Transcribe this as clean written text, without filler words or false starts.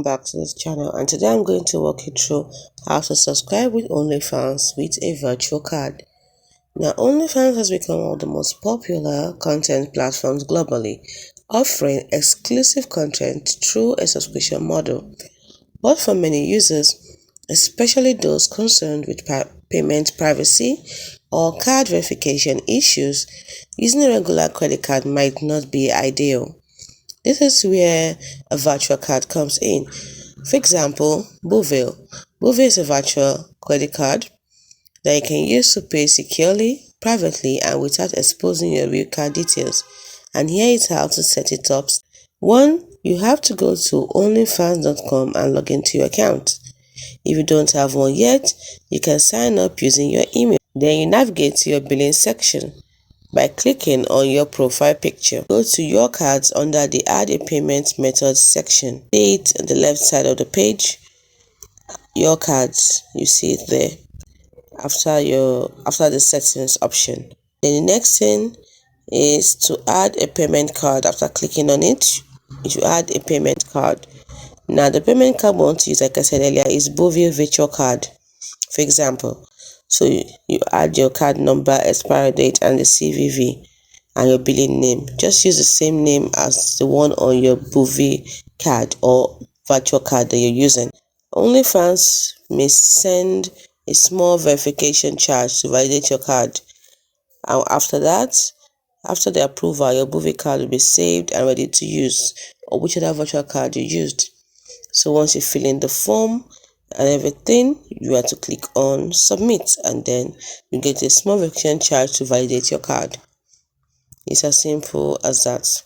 Back to this channel, and today I'm going to walk you through how to subscribe with OnlyFans with a virtual card. Now, OnlyFans has become one of the most popular content platforms globally, offering exclusive content through a subscription model. But for many users, especially those concerned with payment privacy or card verification issues, using a regular credit card might not be ideal. This is where a virtual card comes in. For example, Buvei. Buvei is a virtual credit card that you can use to pay securely, privately, and without exposing your real card details. And here is how to set it up. 1. You have to go to onlyfans.com and log into your account. If you don't have one yet, you can sign up using your email. Then you navigate to your billing section by clicking on your profile picture. Go to your cards under the Add a Payment Method section. See it on the left side of the page. Your cards, you see it there after the settings option. Then the next thing is to add a payment card. After clicking on it, you add a payment card. Now the payment card we want to use, like I said earlier, is Buvei virtual card, for example. So you add your card number, expiry date, and the CVV, and your billing name. Just use the same name as the one on your Buvei card or virtual card that you're using. OnlyFans may send a small verification charge to validate your card. And after that, after the approval, your Buvei card will be saved and ready to use, or whichever virtual card you used. So once you fill in the form and everything, you have to click on submit, and then you get a small verification charge to validate your card. It's as simple as that.